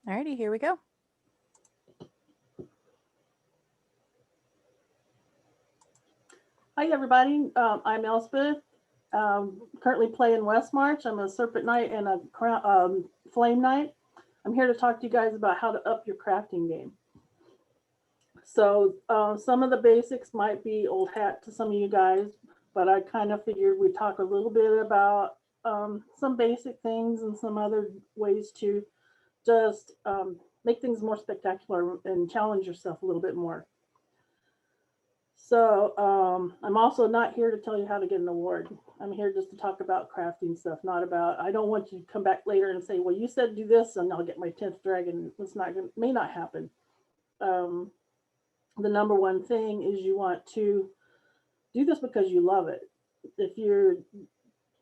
Alrighty, here we go. Hi, everybody. I'm ElSpeth. Currently playing Westmarch. I'm a Serpent Knight and a Flame Knight. I'm here to talk to you guys about how to up your crafting game. So, some of the basics might be old hat to some of you guys, but I kind of figured we'd talk a little bit about some basic things and some other ways to just make things more spectacular and challenge yourself a little bit more. So I'm also not here to tell you how to get an award. I'm here just to talk about crafting stuff, not about. I don't want you to come back later and say, "Well, you said do this, and I'll get my 10th dragon." It's not going, may not happen. Um, the number one thing is you want to do this because you love it. If you're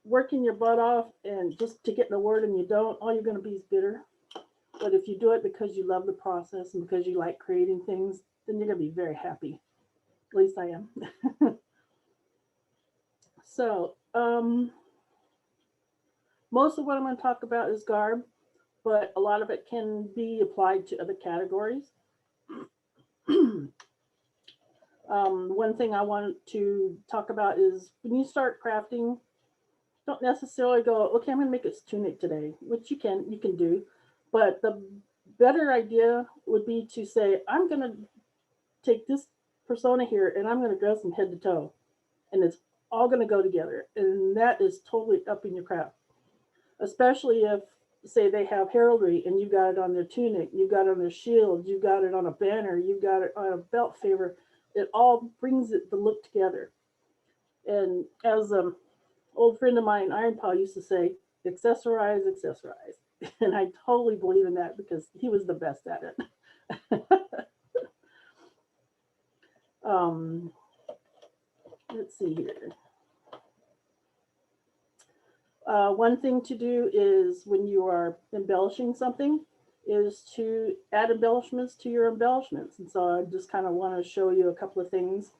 working your butt off and just to get an award and you don't, all you're going to be is bitter. But if you do it because you love the process and because you like creating things, then you're going to be very happy. At least I am. So, most of what I'm going to talk about is garb, but a lot of it can be applied to other categories. One thing I want to talk about is when you start crafting, don't necessarily go, okay, I'm going to make a tunic today, which you can do, but the better idea would be to say, I'm going to take this persona here and I'm going to dress them head to toe, and it's all going to go together, and that is totally upping your craft. Especially if, say, they have heraldry and you got it on their tunic, you got it on their shield, you got it on a banner, you got it on a belt favor. It all brings the look together. And as an old friend of mine, Iron Paw, used to say, accessorize, accessorize. And I totally believe in that because he was the best at it. um, let's see here. One thing to do is when you are embellishing something is to add embellishments to your embellishments. And so I just kind of want to show you a couple of things.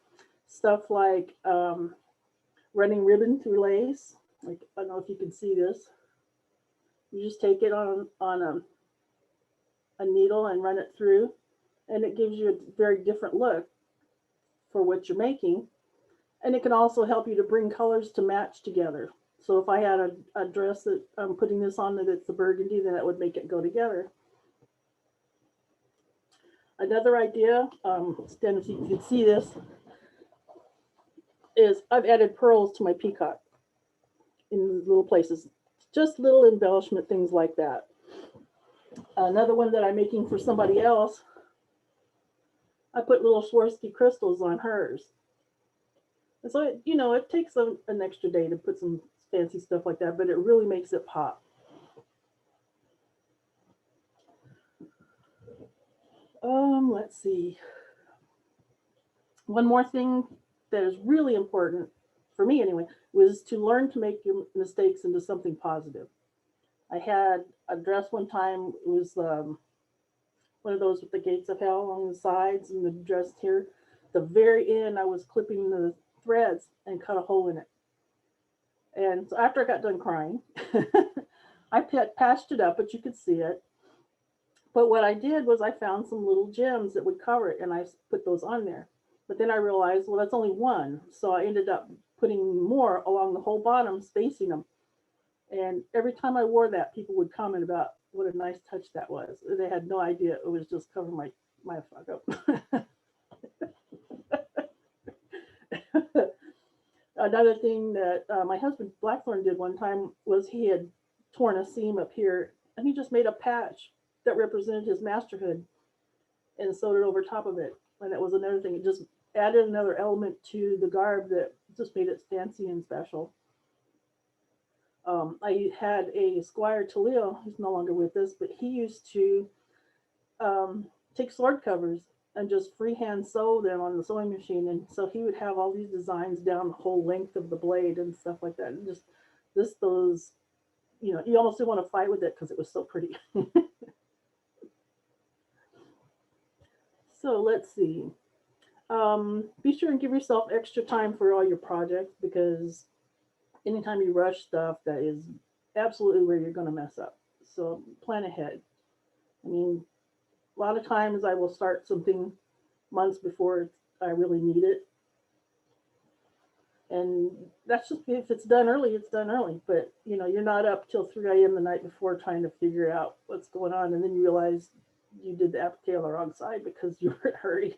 Stuff like running ribbon through lace. Like, I don't know if you can see this. You just take it on a needle and run it through, and it gives you a very different look for what you're making. And it can also help you to bring colors to match together. So if I had a dress that I'm putting this on that's a burgundy, then that would make it go together. Another idea, Stan, if you can see this, is I've added pearls to my peacock in little places. Just little embellishment things like that. Another one that I'm making for somebody else, I put little Swarovski crystals on hers. And so, it takes an extra day to put some fancy stuff like that, but it really makes it pop. Let's see. One more thing that is really important for me anyway was to learn to make your mistakes into something positive. I had a dress one time. It was one of those with the gates of hell on the sides and the dress here. The very end, I was clipping the threads and cut a hole in it. And so after I got done crying, I patched it up, but you could see it. But what I did was I found some little gems that would cover it, and I put those on there. But then I realized, well, that's only one. So I ended up putting more along the whole bottom, spacing them. And every time I wore that, people would comment about what a nice touch that was. They had no idea it was just covering my fuck up. Another thing that my husband Blackthorn did one time was he had torn a seam up here, and he just made a patch that represented his masterhood and sewed it over top of it. And that was another thing. It just added another element to the garb that just made it fancy and special. I had a Squire Talil, who's no longer with us, but he used to take sword covers and just freehand sew them on the sewing machine. And so he would have all these designs down the whole length of the blade and stuff like that. And just those, you almost didn't want to fight with it because it was so pretty. So let's see. Be sure and give yourself extra time for all your projects, because anytime you rush stuff, that is absolutely where you're going to mess up. So plan ahead. I mean, a lot of times I will start something months before I really need it. And that's just, if it's done early, it's done early. But you're not up till 3 a.m. the night before trying to figure out what's going on, and then you realize you did the applique on the wrong side because you were in a hurry.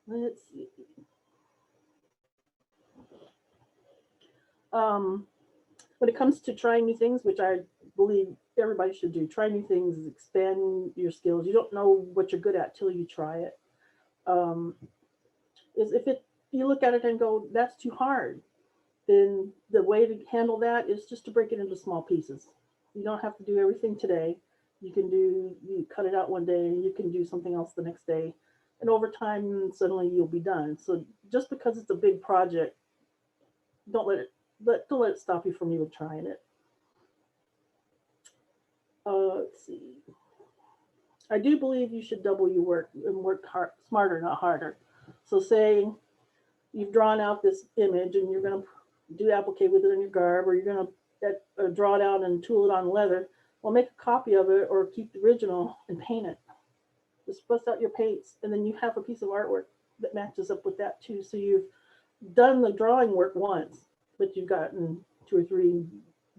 Let's see. Um, when it comes to trying new things, which I believe everybody should do, try new things, expand your skills. You don't know what you're good at till you try it. Um, is if you look at it and go, that's too hard, then the way to handle that is just to break it into small pieces. You don't have to do everything today. You cut it out one day and you can do something else the next day. And over time, suddenly you'll be done. So just because it's a big project, don't don't let it stop you from even trying it. Let's see. I do believe you should double your work and work smarter, not harder. So say you've drawn out this image and you're going to do applique with it in your garb, or you're going to draw it out and tool it on leather. Well, make a copy of it or keep the original and paint it. Just bust out your paints, and then you have a piece of artwork that matches up with that too. So you've done the drawing work once, but you've gotten 2 or 3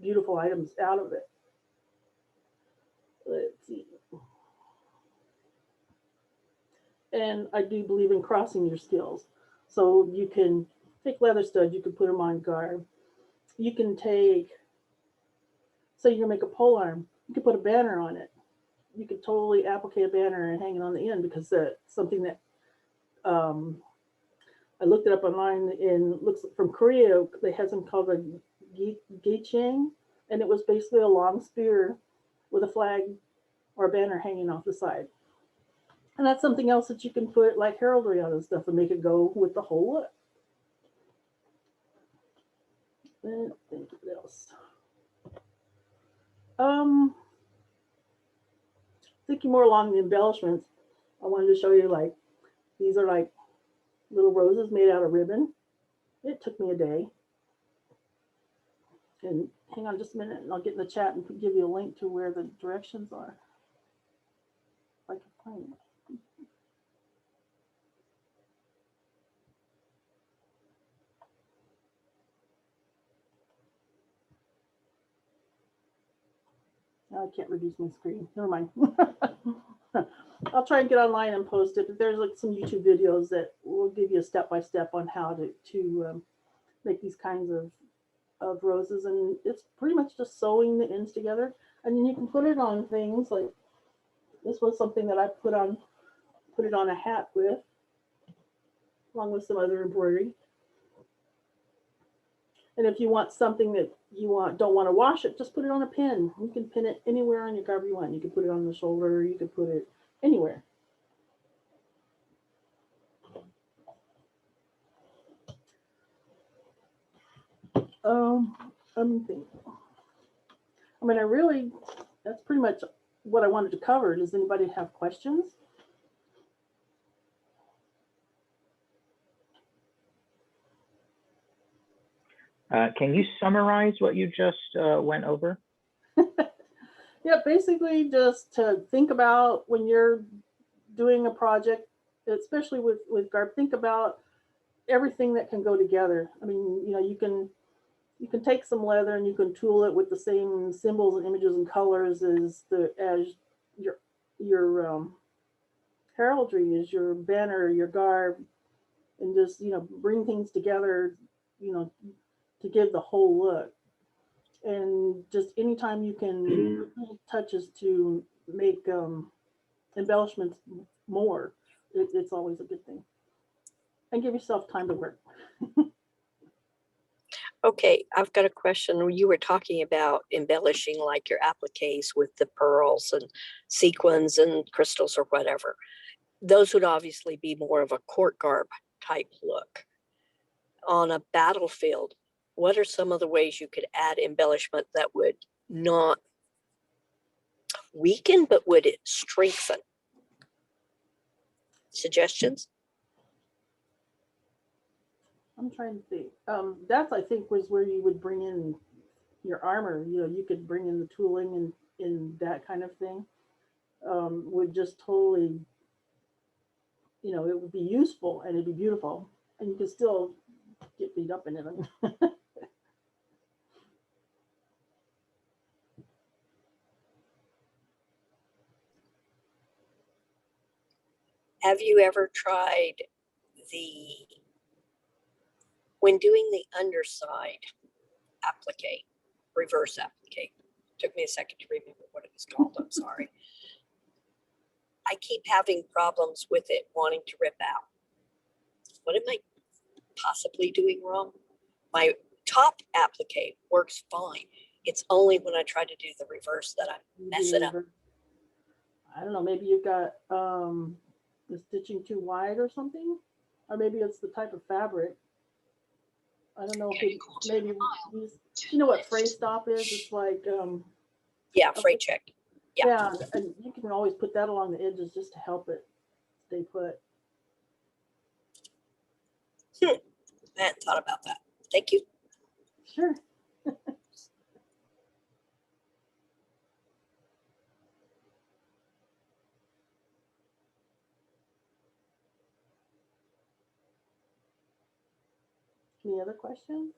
beautiful items out of it. Let's see. And I do believe in crossing your skills. So you can take leather studs, you can put them on garb. You can take, say you're gonna make a pole arm, you can put a banner on it. You could totally applique a banner and hang it on the end, because that's something that I looked it up online, and looks from Korea. They had something called a gichang, and it was basically a long spear with a flag or a banner hanging off the side. And that's something else that you can put like heraldry on and stuff and make it go with the whole look. Let's think what else. Thinking more along the embellishments, I wanted to show you, like, these are like little roses made out of ribbon. It took me a day. And hang on just a minute, and I'll get in the chat and give you a link to where the directions are. If I can find it. Now I can't reduce my screen. Never mind. I'll try and get online and post it. But there's like some YouTube videos that will give you a step-by-step on how to make these kinds of roses. And it's pretty much just sewing the ends together. And then you can put it on things like, this was something that I put it on a hat with, along with some other embroidery. And if you want something that you don't want to wash it, just put it on a pin. You can pin it anywhere on your garb you want. You can put it on the shoulder. You can put it anywhere. I'm thinking. I mean, that's pretty much what I wanted to cover. Does anybody have questions? Can you summarize what you just went over? Yeah, basically just to think about when you're doing a project, especially with garb, think about everything that can go together. I mean, you can take some leather and you can tool it with the same symbols and images and colors as your heraldry, as your banner, your garb, and just bring things together, to give the whole look. And just anytime you can touches to make embellishments more, it's always a good thing. And give yourself time to work. Okay, I've got a question. You were talking about embellishing like your appliques with the pearls and sequins and crystals or whatever. Those would obviously be more of a court garb type look. On a battlefield, what are some of the ways you could add embellishment that would not weaken, but would it strengthen? Suggestions? I'm trying to think. That's, I think, was where you would bring in, your armor, you know, you could bring in the tooling and in that kind of thing, would just totally, you know, it would be useful and it'd be beautiful, and you could still get beat up in it. I mean, Have you ever tried when doing the underside applique, reverse applique? Took me a second to remember what it was called. I'm sorry. I keep having problems with it wanting to rip out. What am I possibly doing wrong? My top applique works fine. It's only when I try to do the reverse that I mess it up. I don't know, maybe you've got the stitching too wide or something, or maybe it's the type of fabric. I don't know if it, maybe you know what fray stop is? It's like Yeah, fray check. Yeah, and you can always put that along the edges just to help it stay put. I hadn't thought about that. Thank you. Sure. Any other questions?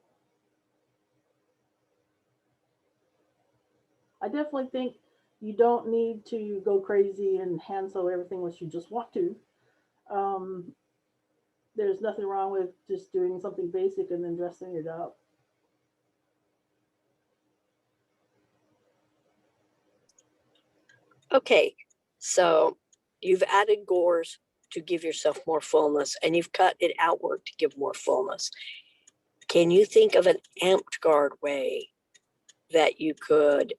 I definitely think you don't need to go crazy and hand sew everything unless you just want to. Um, there's nothing wrong with just doing something basic and then dressing it up. Okay, so you've added gores to give yourself more fullness, and you've cut it outward to give more fullness. Can you think of an amped guard way that you could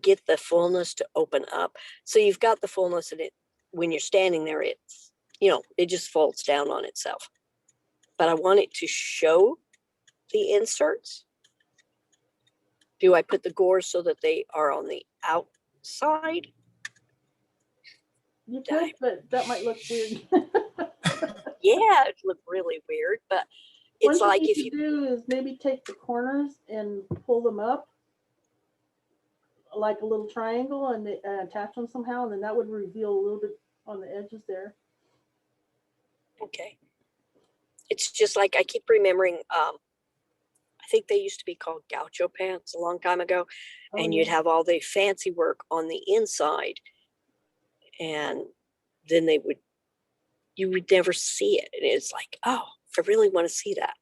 get the fullness to open up? So you've got the fullness, and it, when you're standing there, it's, you know, it just folds down on itself. But I want it to show the inserts. Do I put the gores so that they are on the outside? You could, but that might look weird. Yeah, it looked really weird, but One it's thing like you if could you do is maybe take the corners and pull them up like a little triangle and attach them somehow, and then that would reveal a little bit on the edges there. okay. It's just like I keep remembering. I think they used to be called gaucho pants a long time ago, and you'd have all the fancy work on the inside, and then you would never see it, and it's like, oh, I really want to see that.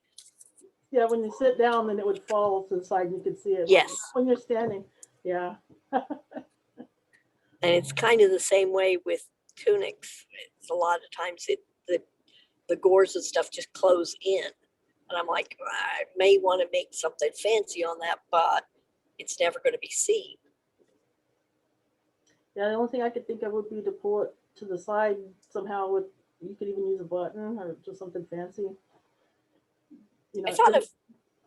Yeah, when you sit down, then it would fall to the side, and you could see it. Yes. When you're standing, yeah. And it's kind of the same way with tunics. It's a lot of times the gores and stuff just close in. And I'm like, I may want to make something fancy on that, but it's never going to be seen. Yeah, the only thing I could think of would be to pull it to the side somehow. With you could even use a button or just something fancy. You know, I thought of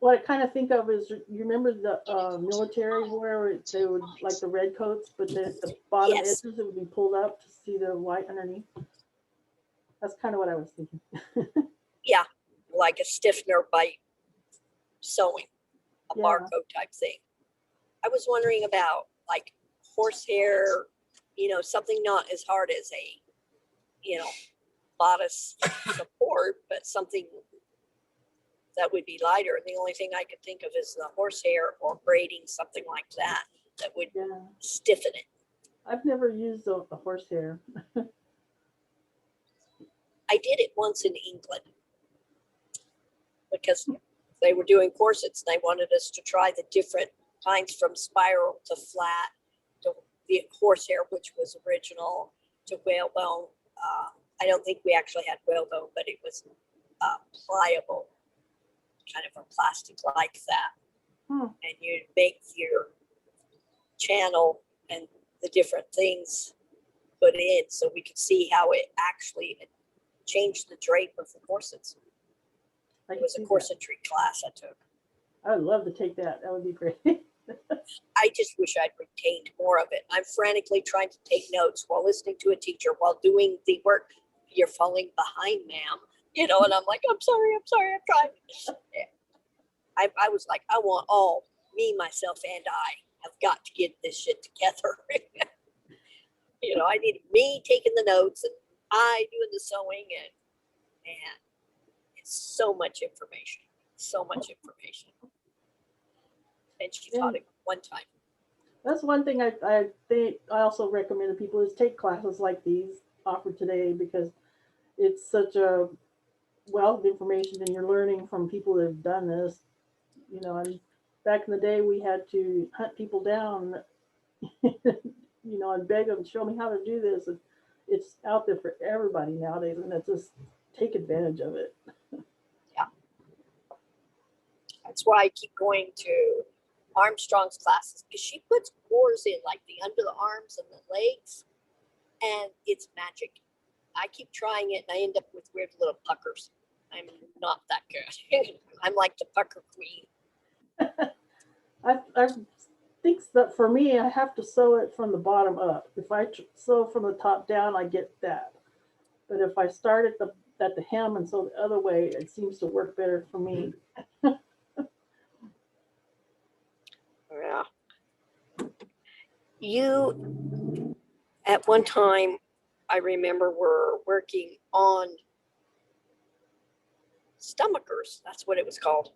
what I kind of think of is you remember the military where they would like the red coats, but the bottom yes. edges it would be pulled up to see the white underneath. That's kind of what I was thinking. Yeah, like a stiffener by sewing, a Yeah. barcode type thing. I was wondering about like horsehair, you know, something not as hard as a, you know, bodice support, but something that would be lighter. And the only thing I could think of is the horsehair or braiding, something like that, that would stiffen it. I've never used a horsehair. I did it once in England because they were doing corsets and they wanted us to try the different kinds from spiral to flat to the horsehair, which was original, to whalebone. I don't think we actually had whalebone, but it was pliable, kind of a plastic like that. And you'd make your channel and the different things put in so we could see how it actually changed the drape of the corsets. It was a corsetry class I took. I would love to take that. That would be great. I just wish I'd retained more of it. I'm frantically trying to take notes while listening to a teacher while doing the work. You're falling behind, ma'am. And I'm like, I'm sorry, I'm trying. Yeah. I was like, I want all me, myself, and I have got to get this shit together. You know, I need me taking the notes and I doing the sewing, and it's so much information, so much information. And she taught it one time. That's one thing I think I also recommend to people is take classes like these offered today, because it's such a wealth of information and you're learning from people that have done this. You know, and back in the day we had to hunt people down, you know, and beg them, show me how to do this. And it's out there for everybody nowadays, and it's just take advantage of it. Yeah. That's why I keep going to Armstrong's classes, because she puts cores in like the under the arms and the legs, and it's magic. I keep trying it and I end up with weird little puckers. I'm not that good. I'm like the pucker queen. I think that for me, I have to sew it from the bottom up. If I sew from the top down, I get that. But if I start at the hem and sew the other way, it seems to work better for me. Yeah. You, at one time, I remember were working on stomachers. That's what it was called.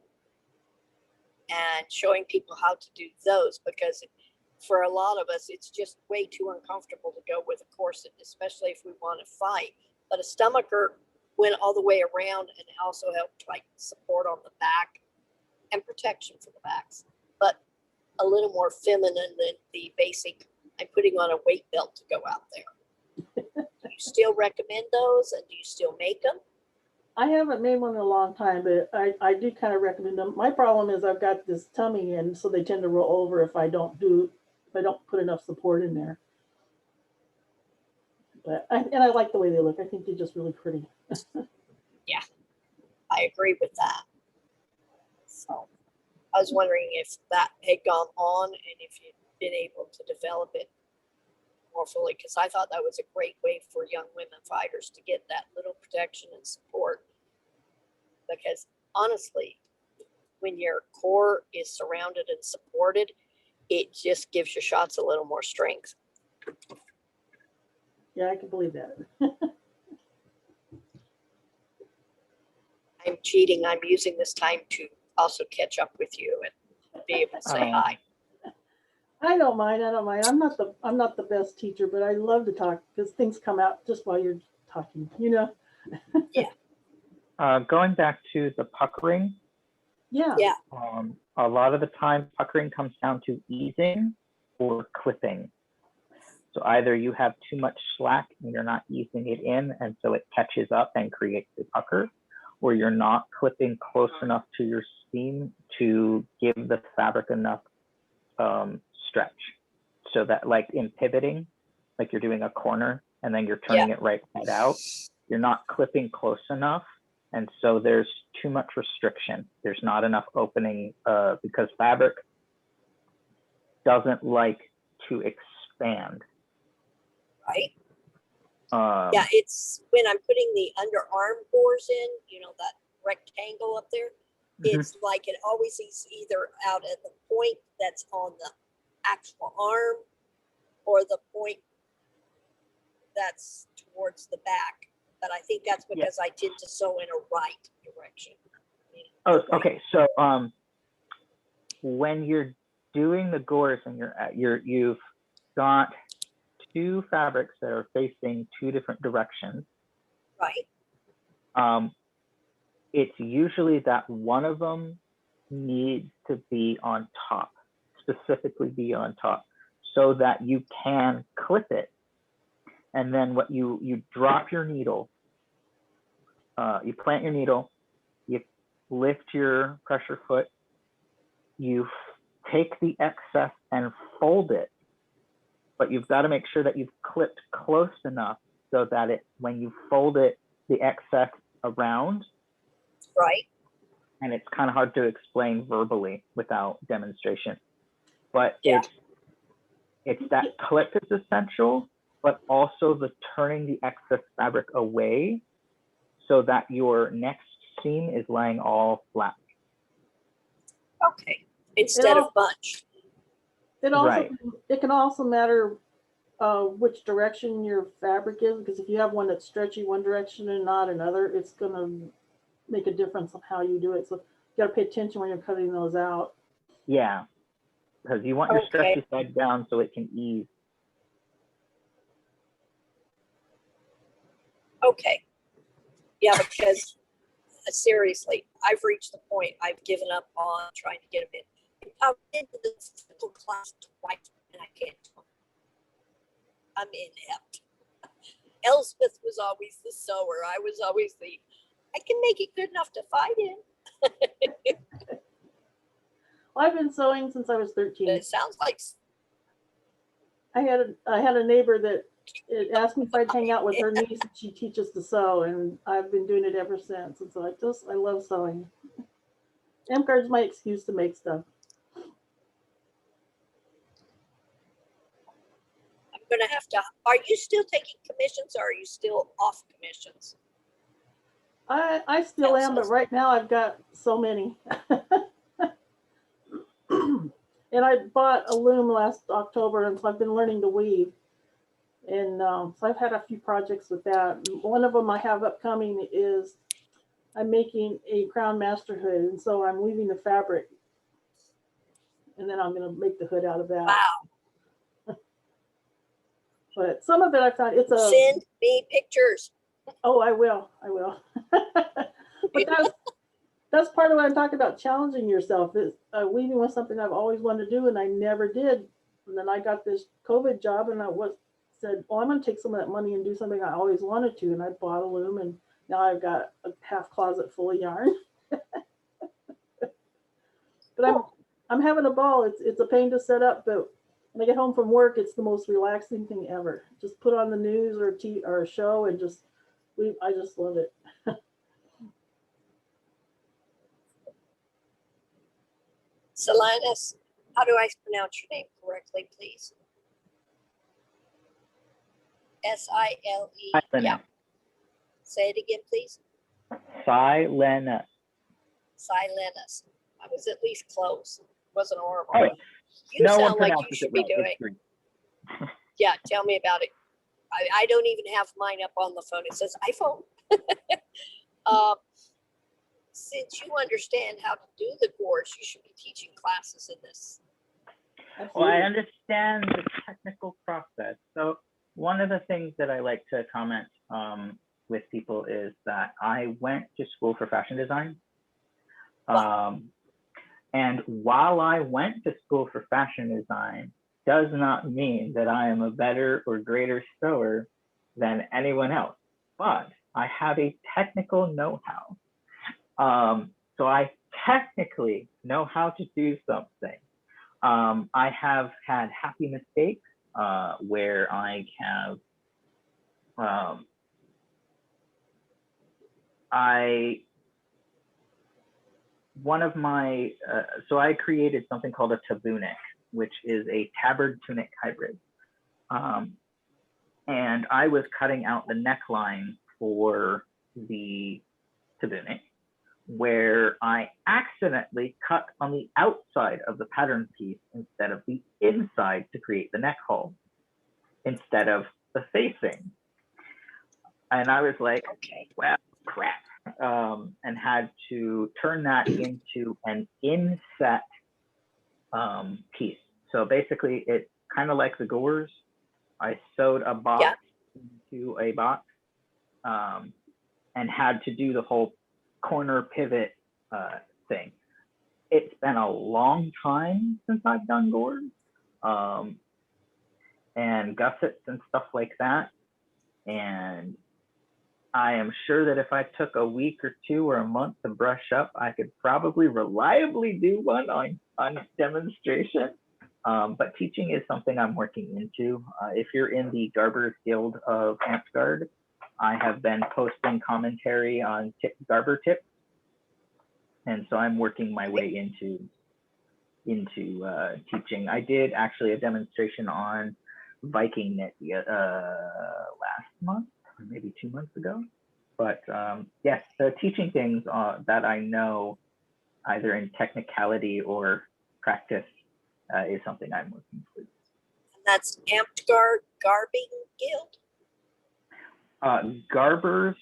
And showing people how to do those, because for a lot of us, it's just way too uncomfortable to go with a corset, especially if we want to fight. But a stomacher went all the way around and also helped like support on the back and protection for the backs, but a little more feminine than the basic, I'm putting on a weight belt to go out there. Do you still recommend those, and do you still make them? I haven't made one in a long time, but I do kind of recommend them. My problem is I've got this tummy, and so they tend to roll over if I don't put enough support in there. But I like the way they look. I think they're just really pretty. Yeah, I agree with that. So I was wondering if that had gone on and if you'd been able to develop it more fully, because I thought that was a great way for young women fighters to get that little protection and support. Because honestly, when your core is surrounded and supported, it just gives your shots a little more strength. Yeah, I can believe that. I'm cheating. I'm using this time to also catch up with you and be able to say hi. I don't mind. I'm not the best teacher, but I love to talk because things come out just while you're talking, you know? Yeah. Going back to the puckering. Yeah. Yeah. A lot of the time, puckering comes down to easing or clipping. So either you have too much slack and you're not easing it in, and so it catches up and creates a pucker, or you're not clipping close enough to your seam to give the fabric enough stretch. So that, like in pivoting, like you're doing a corner and then you're turning it right side out, you're not clipping close enough. And so there's too much restriction. There's not enough opening because fabric doesn't like to expand. Right. Yeah, it's when I'm putting the underarm bores in, you know, that rectangle up there, it's like it always is either out at the point that's on the actual arm or the point that's towards the back. But I think that's because I tend to sew in a right direction. Oh, okay. So when you're doing the gores and you've got two fabrics that are facing two different directions. Right. It's usually that one of them needs to be on top, specifically be on top, so that you can clip it. And then what you drop your needle, you plant your needle, you lift your pressure foot, you take the excess and fold it, but you've got to make sure that you've clipped close enough so that when you fold it, the excess around. Right. And it's kind of hard to explain verbally without demonstration. But it's that clip is essential, but also the turning the excess fabric away so that your next seam is laying all flat. Okay. instead of al- bunch. It also Right. it can also matter which direction your fabric is, because if you have one that's stretchy one direction and not another, it's gonna make a difference on how you do it. So you gotta pay attention when you're cutting those out. Yeah, because you want your Okay. stretchy side down so it can ease. Okay. Yeah, because seriously, I've reached the point I've given up on trying to get them in. I've been to the physical class twice and I can't. I'm inept. ElSpeth was always the sewer. I was always the, I can make it good enough to fight in. Well, I've been sewing since I was 13. It sounds like I had a neighbor that asked me if I'd hang out with her niece, and she teaches to sew, and I've been doing it ever since. And so I love sewing. M-Card's my excuse to make stuff. I'm gonna have to. Are you still taking commissions, or are you still off commissions? I still am, but right now I've got so many. And I bought a loom last October, and so I've been learning to weave. And so I've had a few projects with that. One of them I have upcoming is I'm making a crown master hood, and so I'm weaving the fabric, and then I'm going to make the hood out of that. Wow. But some of it I found it's a. Send me pictures. Oh, I will. But that's part of what I'm talking about, challenging yourself. Is weaving was something I've always wanted to do, and I never did. And then I got this COVID job, and said, "Well, I'm going to take some of that money and do something I always wanted to." And I bought a loom, and now I've got a half closet full of yarn. But I'm having a ball. It's a pain to set up, but when I get home from work, it's the most relaxing thing ever. Just put on the news or a show and just weave. I just love it. Salinas, how do I pronounce your name correctly, please? S-I-L-E. Yeah. Say it again, please. Silenus. Silenus. I was at least close. Wasn't horrible. Oh, you no one sound like you pronounces should it be right. doing. It's Greek. Yeah, tell me about it. I don't even have mine up on the phone. It says iPhone. Since you understand how to do the course, you should be teaching classes in this. Well, I understand the technical process. So one of the things that I like to comment with people is that I went to school for fashion design. And while I went to school for fashion design does not mean that I am a better or greater sewer than anyone else, but I have a technical know-how. So I technically know how to do something. I have had happy mistakes where I have, so I created something called a tabunic, which is a tabard tunic hybrid. And I was cutting out the neckline for the tabunic, where I accidentally cut on the outside of the pattern piece instead of the inside to create the neck hole, instead of the facing. And I was like, okay, well, crap. And had to turn that into an inset piece. So basically, it's kind of like the gores. I sewed a box into a box and had to do the whole corner pivot thing. It's been a long time since I've done gores and gussets and stuff like that. And I am sure that if I took a week or two or a month to brush up, I could probably reliably do one on demonstration. But teaching is something I'm working into. If you're in the Garbers Guild of Amtsgard, I have been posting commentary on Garber tips. And so I'm working my way into teaching. I did actually a demonstration on Viking knit last month, or maybe 2 months ago. But yes, teaching things that I know either in technicality or practice is something I'm working towards. And that's Amtgard Garbing Guild? Garber's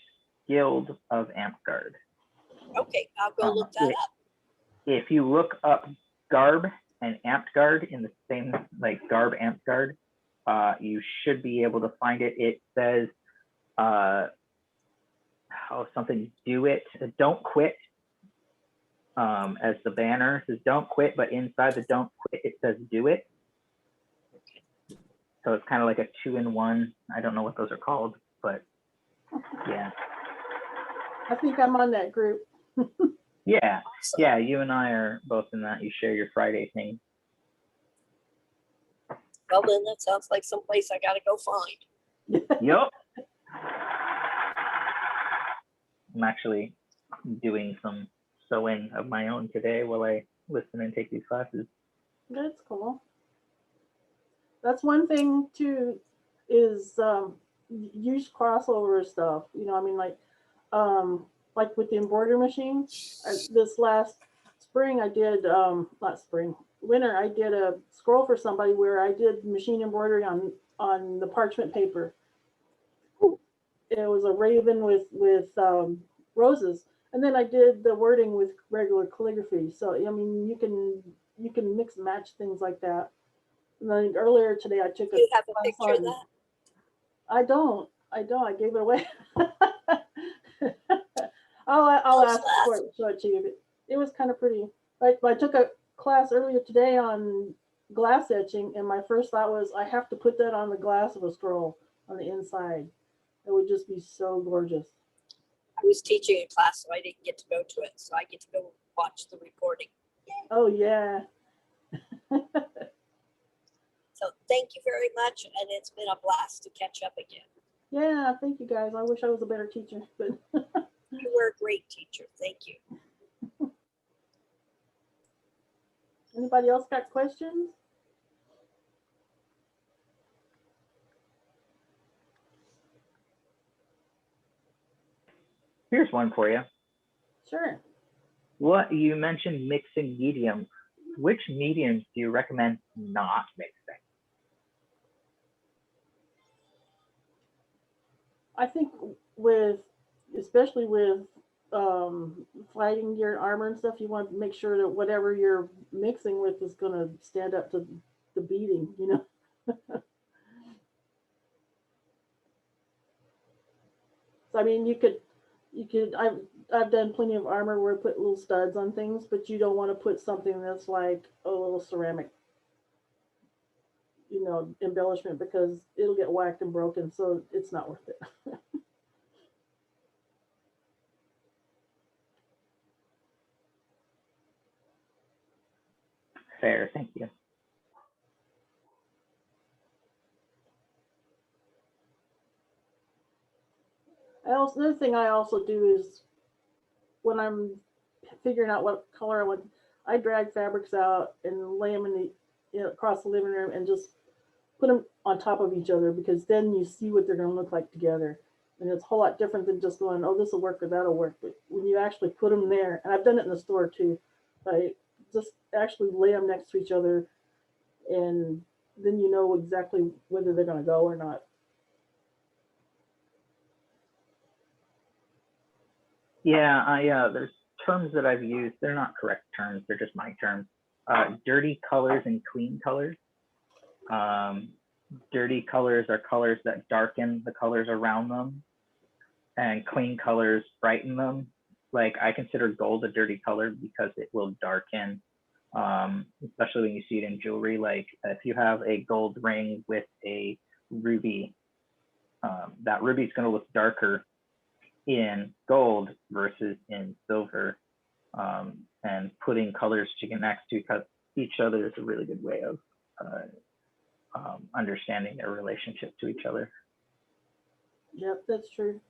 Guild of Amtgard. Okay, I'll go look that up. If you look up Garb and Amtgard in the same, like Garb Amtgard, you should be able to find it. It says something, do it, don't quit, as the banner. It says don't quit, but inside the don't quit it says do it. So it's kind of like a 2-in-1. I don't know what those are called, but yeah. I think I'm on that group. Yeah, Awesome. yeah, you and I are both in that. You share your Friday thing. Well, then that sounds like someplace I gotta go find. Yup. I'm actually doing some sewing of my own today while I listen and take these classes. That's cool. That's one thing too, is use crossover stuff. You know, I mean, like with the embroidery machine. This last spring, I did winter, I did a scroll for somebody where I did machine embroidery on the parchment paper. It was a raven with roses, and then I did the wording with regular calligraphy. So I mean, you can mix and match things like that. And then earlier today, I took Do you have a picture of that? I don't. I gave it away. I'll ask for it, show it to you. It was kind of pretty. I took a class earlier today on glass etching, and my first thought was I have to put that on the glass of a scroll on the inside. It would just be so gorgeous. I was teaching a class, so I didn't get to go to it. So I get to go watch the recording. Yay. Oh yeah. So thank you very much, and it's been a blast to catch up again. Yeah, thank you guys. I wish I was a better teacher, but You were a great teacher. Thank you. anybody else got questions? Here's one for you. Sure. What you mentioned mixing mediums. Which mediums do you recommend not mixing? I think especially with fighting gear, armor and stuff, you want to make sure that whatever you're mixing with is going to stand up to the beating, you know. So I mean, you could. I've done plenty of armor where I put little studs on things, but you don't want to put something that's like a little ceramic, you know, embellishment, because it'll get whacked and broken. So it's not worth it. Fair, thank you. Another thing I also do is when I'm figuring out what color I want, I drag fabrics out and lay them across the living room and just put them on top of each other, because then you see what they're going to look like together. And it's a whole lot different than just going, oh, this will work or that'll work. But when you actually put them there, and I've done it in the store too, I just actually lay them next to each other, and then you know exactly whether they're going to go or not. Yeah, there's terms that I've used. They're not correct terms. They're just my terms. Dirty colors and clean colors. Dirty colors are colors that darken the colors around them, and clean colors brighten them. Like, I consider gold a dirty color because it will darken, especially when you see it in jewelry. Like, if you have a gold ring with a ruby, that ruby is going to look darker in gold versus in silver. And putting colors next to each other is a really good way of understanding their relationship to each other. Yep, that's true.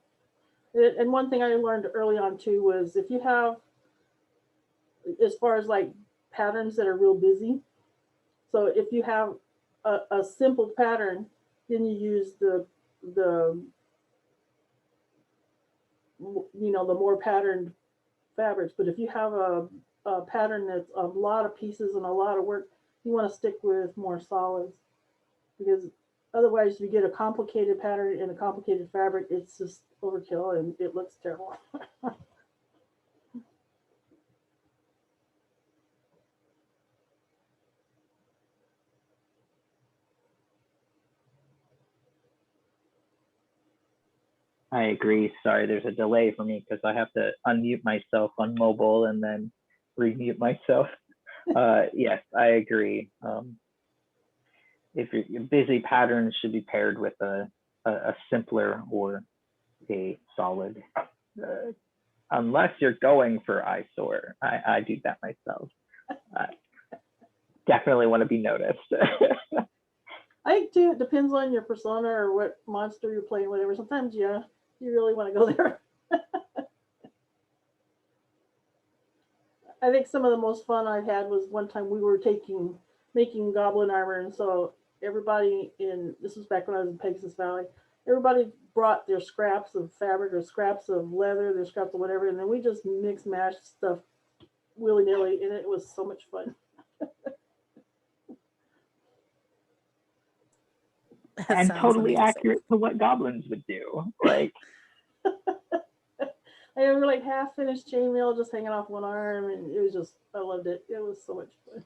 And one thing I learned early on too was, if you have, as far as like patterns that are real busy, so if you have a simple pattern, then you use the you know, the more patterned fabrics. But if you have a a pattern that's a lot of pieces and a lot of work, you want to stick with more solids, because otherwise, if you get a complicated pattern in a complicated fabric, it's just overkill and it looks terrible. I agree. Sorry, there's a delay for me because I have to unmute myself on mobile and then remute myself. Yes, I agree. If you're busy, patterns should be paired with a simpler or a solid, unless you're going for eyesore. I do that myself. Definitely want to be noticed. I think too, it depends on your persona or what monster you're playing, whatever. Sometimes, yeah, you really want to go there. I think some of the most fun I've had was one time we were making goblin armor, and so everybody this was back when I was in Pegasus Valley, everybody brought their scraps of fabric or scraps of leather, their scraps of whatever, and then we just mix mashed stuff willy-nilly, and it was so much fun. And totally amazing. accurate to what goblins would do. Like, I have like half finished chainmail just hanging off one arm, and it was just, I loved it. It was so much fun.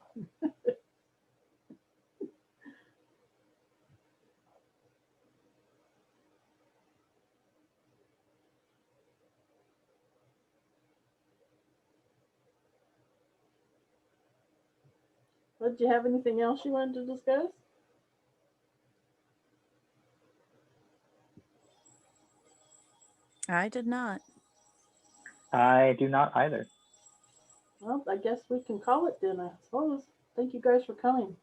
But do you have anything else you wanted to discuss? I did not. I do not either. Well, I guess we can call it then, I suppose. Thank you guys for coming.